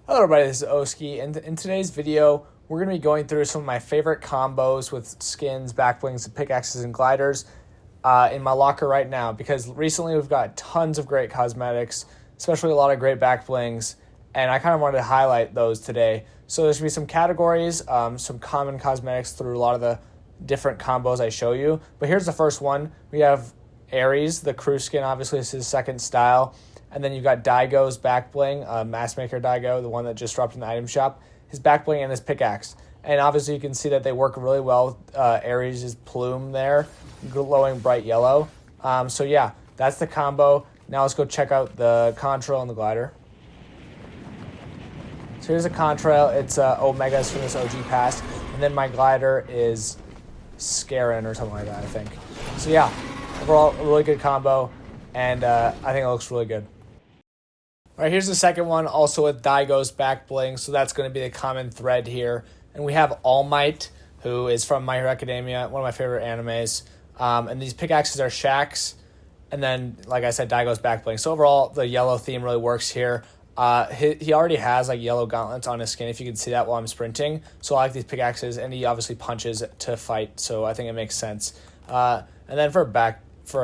Hello everybody, this is Oski, and in today's video, we're going to be going through some of my favorite combos with skins, backblings, pickaxes, and gliders in my locker right now, because recently we've got tons of great cosmetics, especially a lot of great backblings, and I kind of wanted to highlight those today. So there's going to be some categories, some common cosmetics through a lot of the different combos I show you, but here's the first one. We have Ares, the crew skin, obviously this is his second style. And then you've got Daigo's back bling, Maskmaker Daigo, the one that just dropped in the item shop. His back bling and his pickaxe. And obviously you can see that they work really well with Ares' plume there, glowing bright yellow. So yeah, that's the combo. Now let's go check out the contrail and the glider. So here's a contrail. It's Omegas from this OG pass. And then my glider is Scarin or something like that, I think. So yeah, overall, a really good combo. And I think it looks really good. All right, here's the second one, also with Daigo's back bling, so that's going to be the common thread here. And we have All Might, who is from My Hero Academia, one of my favorite animes. And these pickaxes are Shaq's, and then, like I said, Daigo's back bling. So overall, the yellow theme really works here. He already has like yellow gauntlets on his skin, if you can see that while I'm sprinting. So I like these pickaxes, and he obviously punches to fight, so I think it makes sense. And then for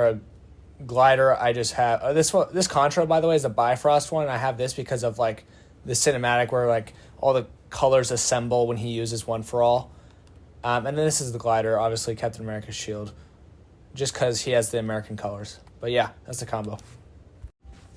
a glider, I just have this one. This contrail, by the way, is a Bifrost one, and I have this because of like the cinematic where like all the colors assemble when he uses One for All. And then this is the glider, obviously Captain America's shield, just because he has the American colors. But yeah, that's the combo.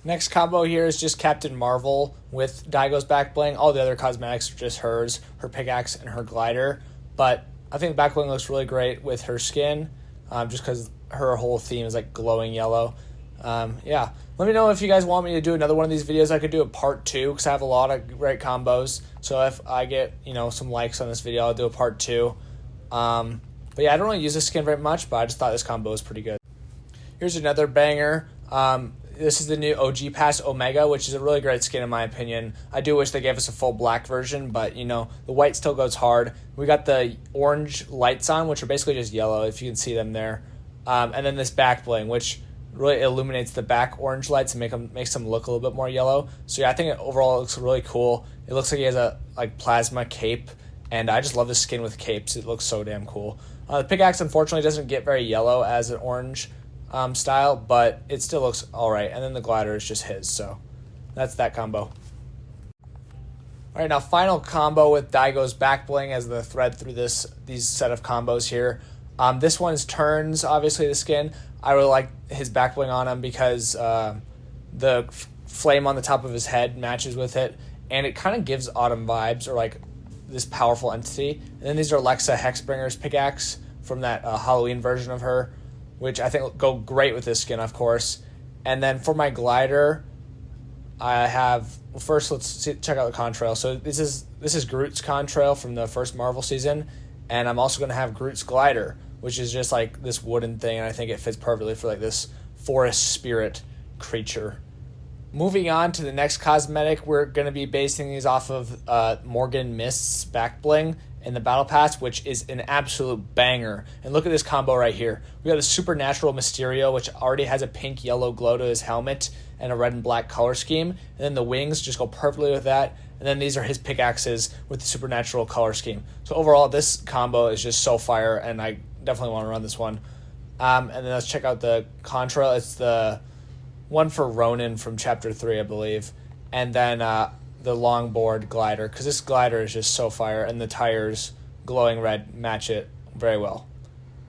Next combo here is just Captain Marvel with Daigo's back bling. All the other cosmetics are just her pickaxe, and her glider. But I think the back bling looks really great with her skin, just because her whole theme is like glowing yellow. Yeah, let me know if you guys want me to do another one of these videos. I could do a part 2 because I have a lot of great combos. So if I get some likes on this video, I'll do a part 2. But yeah, I don't really use this skin very much, but I just thought this combo was pretty good. Here's another banger. This is the new OG Pass Omega, which is a really great skin in my opinion. I do wish they gave us a full black version, but the white still goes hard. We got the orange lights on, which are basically just yellow, if you can see them there. And then this back bling, which really illuminates the back orange lights and makes them look a little bit more yellow. So yeah, I think overall it looks really cool. It looks like he has a plasma cape, and I just love this skin with capes. It looks so damn cool. The pickaxe unfortunately doesn't get very yellow as an orange style, but it still looks all right. And then the glider is just his, so that's that combo. All right, now final combo with Daigo's back bling as the thread through these set of combos here. This one's Turns, obviously the skin. I really like his back bling on him because the flame on the top of his head matches with it, and it kind of gives Autumn vibes, or like this powerful entity. And then these are Alexa Hexbringer's pickaxe from that Halloween version of her, which I think go great with this skin, of course. And then for my glider, I have, well, first let's check out the contrail. So this is Groot's contrail from the first Marvel season, and I'm also going to have Groot's glider, which is just like this wooden thing, and I think it fits perfectly for like this forest spirit creature. Moving on to the next cosmetic, we're going to be basing these off of Morgan Mist's back bling in the Battle Pass, which is an absolute banger. And look at this combo right here. We got the Supernatural Mysterio, which already has a pink-yellow glow to his helmet and a red and black color scheme. And then the wings just go perfectly with that. And then these are his pickaxes with the Supernatural color scheme. So overall, this combo is just so fire, and I definitely want to run this one. And then let's check out the contrail. It's the one for Ronin from Chapter 3, I believe. And then the longboard glider, because this glider is just so fire, and the tires glowing red match it very well.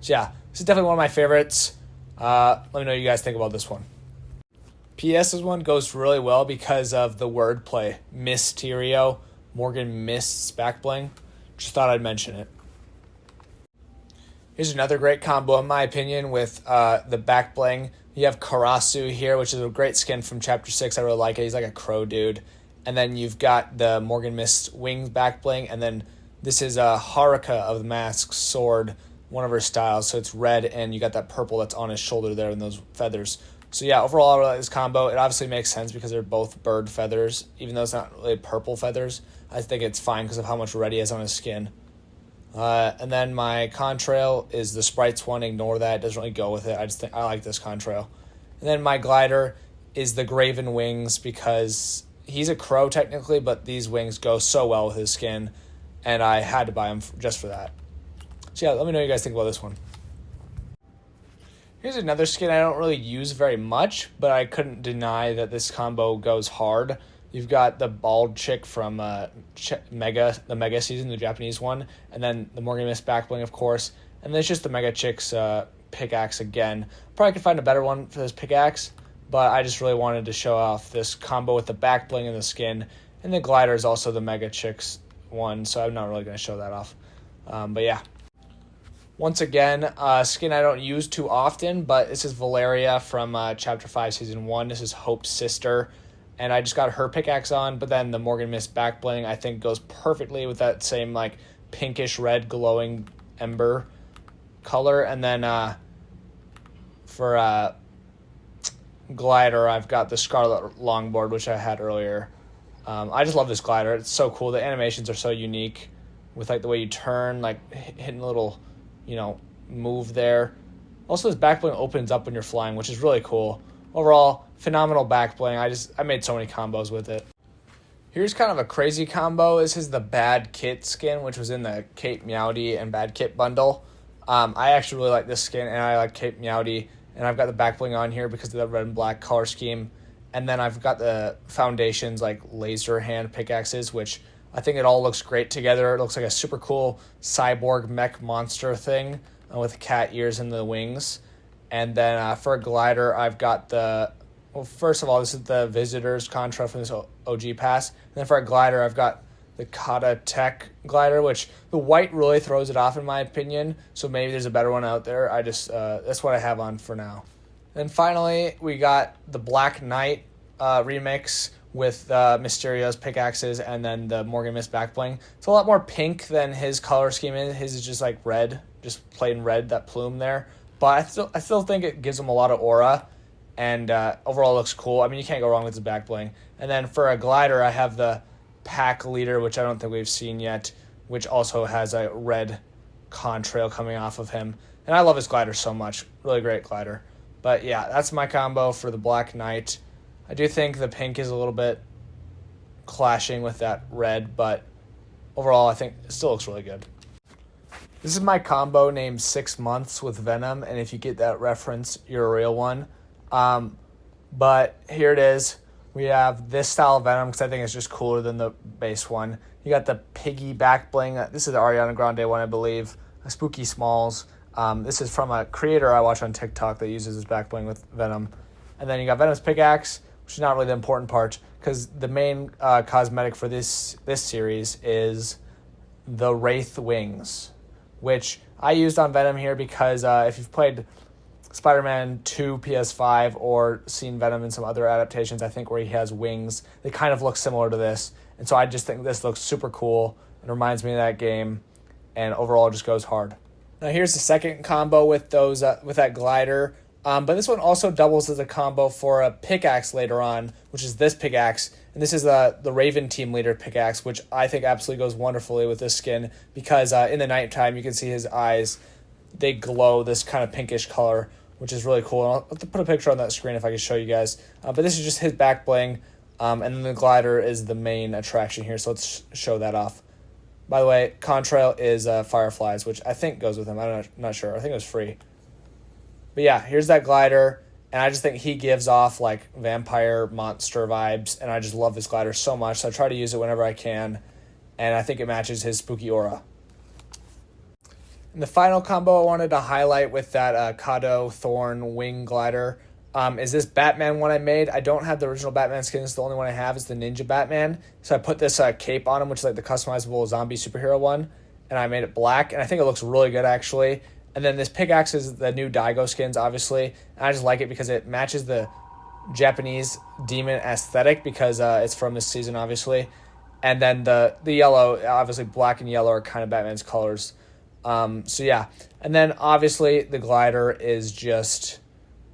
So yeah, this is definitely one of my favorites. Let me know what you guys think about this one. PS's one goes really well because of the wordplay. Mysterio, Morgan Mist's back bling. Just thought I'd mention it. Here's another great combo, in my opinion, with the back bling. You have Karasu here, which is a great skin from Chapter 6. I really like it. He's like a crow dude. And then you've got the Morgan Mist wings back bling. And then this is Haruka of the Mask's sword, one of her styles. So it's red, and you got that purple that's on his shoulder there and those feathers. So yeah, overall, I really like this combo. It obviously makes sense because they're both bird feathers, even though it's not really purple feathers. I think it's fine because of how much red he has on his skin. And then my contrail is the Sprites one. Ignore that. It doesn't really go with it. I just think I like this contrail. And then my glider is the Graven Wings because he's a crow technically, but these wings go so well with his skin, and I had to buy him just for that. So yeah, let me know what you guys think about this one. Here's another skin I don't really use very much, but I couldn't deny that this combo goes hard. You've got the bald chick from the Mega season, the Japanese one, and then the Morgan Mist back bling, of course, and then it's just the Mega chick's pickaxe again. Probably could find a better one for this pickaxe, but I just really wanted to show off this combo with the back bling and the skin, and the glider is also the Mega chick's one, so I'm not really going to show that off. But yeah. Once again, skin I don't use too often, but this is Valeria from Chapter 5, Season 1. This is Hope's sister, and I just got her pickaxe on, but then the Morgan Mist back bling I think goes perfectly with that same like pinkish red glowing ember color. And then for glider, I've got the Scarlet Longboard, which I had earlier. I just love this glider. It's so cool. The animations are so unique with like the way you turn, like hitting a little, move there. Also, this back bling opens up when you're flying, which is really cool. Overall, phenomenal back bling. I made so many combos with it. Here's kind of a crazy combo. This is the Bad Kit skin, which was in the Cape Meowdy and Bad Kit bundle. I actually really like this skin, and I like Cape Meowdy, and I've got the back bling on here because of the red and black color scheme. And then I've got the Foundation's like laser hand pickaxes, which I think it all looks great together. It looks like a super cool cyborg mech monster thing with cat ears and the wings. And then for a glider, I've got first of all, this is the Visitor's Contra from this OG pass. And then for a glider, I've got the Kata Tech glider, which the white really throws it off in my opinion. So maybe there's a better one out there. That's what I have on for now. And finally, we got the Black Knight remix with Mysterio's pickaxes and then the Morgan Mist back bling. It's a lot more pink than his color scheme is. His is just like red, just plain red, that plume there. But I still think it gives him a lot of aura, and overall looks cool. I mean, you can't go wrong with his back bling. And then for a glider, I have the Pack Leader, which I don't think we've seen yet, which also has a red contrail coming off of him. And I love his glider so much. Really great glider. But yeah, that's my combo for the Black Knight. I do think the pink is a little bit clashing with that red, but overall I think it still looks really good. This is my combo named 6 Months with Venom, and if you get that reference, you're a real one. But here it is. We have this style of Venom because I think it's just cooler than the base one. You got the Piggy back bling. This is the Ariana Grande one, I believe. A Spooky Smalls. This is from a creator I watch on TikTok that uses his back bling with Venom. And then you got Venom's pickaxe, which is not really the important part because the main cosmetic for this series is the Wraith Wings, which I used on Venom here because if you've played Spider-Man 2 PS5 or seen Venom in some other adaptations, I think where he has wings, they kind of look similar to this. And so I just think this looks super cool. It reminds me of that game, and overall it just goes hard. Now here's the second combo with those with that glider. But this one also doubles as a combo for a pickaxe later on, which is this pickaxe. And this is the Raven Team Leader pickaxe, which I think absolutely goes wonderfully with this skin because in the nighttime you can see his eyes. They glow this kind of pinkish color, which is really cool. And I'll have to put a picture on that screen if I can show you guys. But this is just his back bling. And then the glider is the main attraction here, so let's show that off. By the way, contrail is Fireflies, which I think goes with him. I'm not sure. I think it was free. But yeah, here's that glider, and I just think he gives off like vampire monster vibes, and I just love this glider so much, so I try to use it whenever I can, and I think it matches his spooky aura. And the final combo I wanted to highlight with that Kato Thorn Wing glider is this Batman one I made. I don't have the original Batman skin. It's the only one I have is the Ninja Batman. So I put this cape on him, which is like the customizable zombie superhero one, and I made it black, and I think it looks really good actually. And then this pickaxe is the new Daigo skins, obviously. And I just like it because it matches the Japanese demon aesthetic because it's from this season, obviously. And then the yellow, obviously black and yellow are kind of Batman's colors. So yeah. And then obviously the glider is just,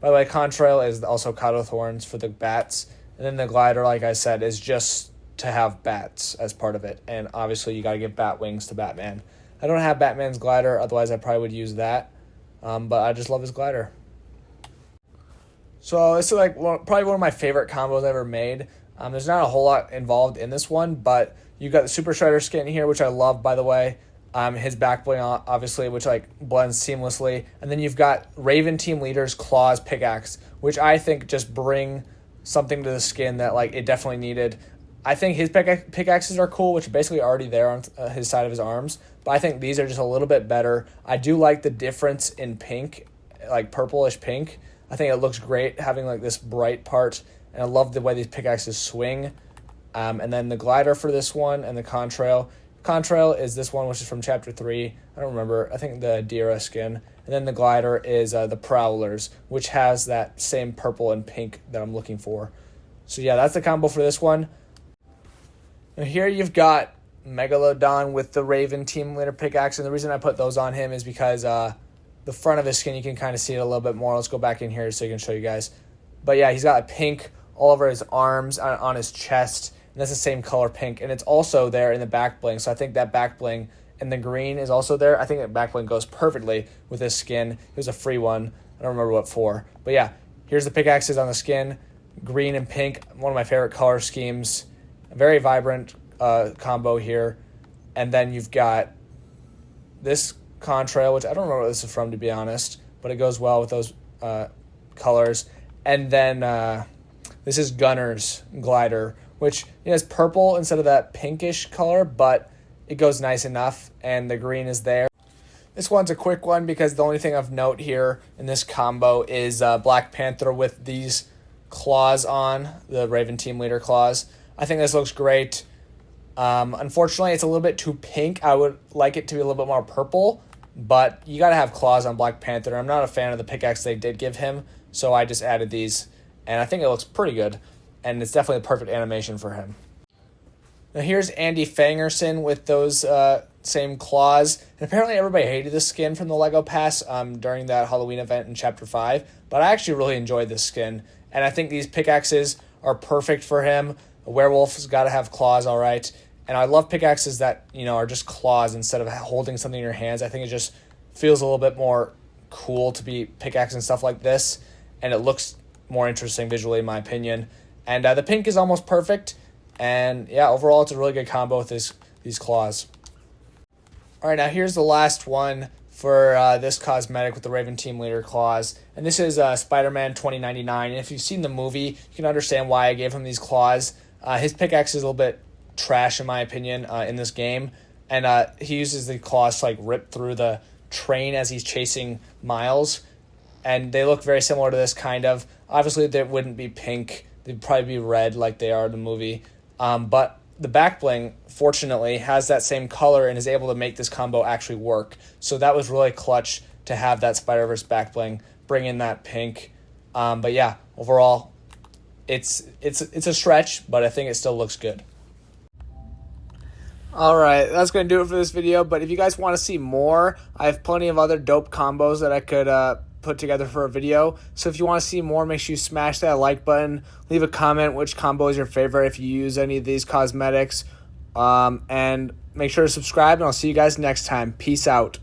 by the way, contrail is also Kato Thorns for the bats. And then the glider, like I said, is just to have bats as part of it. And obviously you got to give bat wings to Batman. I don't have Batman's glider, otherwise I probably would use that. But I just love his glider. So this is like probably one of my favorite combos I ever made. There's not a whole lot involved in this one, but you've got the Super Shredder skin here, which I love, by the way. His back bling, obviously, which like blends seamlessly. And then you've got Raven Team Leader's Claws pickaxe, which I think just bring something to the skin that like it definitely needed. I think his pickaxes are cool, which are basically already there on his side of his arms. But I think these are just a little bit better. I do like the difference in pink, like purplish pink. I think it looks great having like this bright part. And I love the way these pickaxes swing. And then the glider for this one and the contrail. Contrail is this one, which is from Chapter 3. I don't remember. I think the Dira skin. And then the glider is the Prowlers, which has that same purple and pink that I'm looking for. So yeah, that's the combo for this one. And here you've got Megalodon with the Raven Team Leader pickaxe. And the reason I put those on him is because the front of his skin, you can kind of see it a little bit more. Let's go back in here so I can show you guys. But yeah, he's got a pink all over his arms, on his chest. And that's the same color pink. And it's also there in the back bling. So I think that back bling and the green is also there. I think that back bling goes perfectly with this skin. It was a free one. I don't remember what for. But yeah, here's the pickaxes on the skin. Green and pink, one of my favorite color schemes. A very vibrant combo here. And then you've got this contrail, which I don't remember what this is from, to be honest. But it goes well with those colors. And then this is Gunner's glider, which is purple instead of that pinkish color, but it goes nice enough, and the green is there. This one's a quick one because the only thing of note here in this combo is Black Panther with these claws on, the Raven Team Leader claws. I think this looks great. Unfortunately, it's a little bit too pink. I would like it to be a little bit more purple, but you got to have claws on Black Panther. I'm not a fan of the pickaxe they did give him, so I just added these, and I think it looks pretty good. And it's definitely a perfect animation for him. Now here's Andy Fangerson with those same claws. And apparently everybody hated this skin from the LEGO Pass during that Halloween event in Chapter 5. But I actually really enjoyed this skin. And I think these pickaxes are perfect for him. A werewolf's got to have claws, all right. And I love pickaxes that, are just claws instead of holding something in your hands. I think it just feels a little bit more cool to be pickaxing stuff like this. And it looks more interesting visually, in my opinion. And the pink is almost perfect. And yeah, overall, it's a really good combo with these claws. All right, now here's the last one for this cosmetic with the Raven Team Leader claws. And this is Spider-Man 2099. And if you've seen the movie, you can understand why I gave him these claws. His pickaxe is a little bit trash, in my opinion, in this game. And he uses the claws to rip through the train as he's chasing Miles. And they look very similar to this, kind of. Obviously, they wouldn't be pink. They'd probably be red like they are in the movie. But the back bling, fortunately, has that same color and is able to make this combo actually work. So that was really clutch to have that Spider-Verse back bling, bring in that pink. But yeah, overall, it's a stretch, but I think it still looks good. All right, that's going to do it for this video. But if you guys want to see more, I have plenty of other dope combos that I could put together for a video. So if you want to see more, make sure you smash that like button. Leave a comment which combo is your favorite if you use any of these cosmetics. And make sure to subscribe, and I'll see you guys next time. Peace out.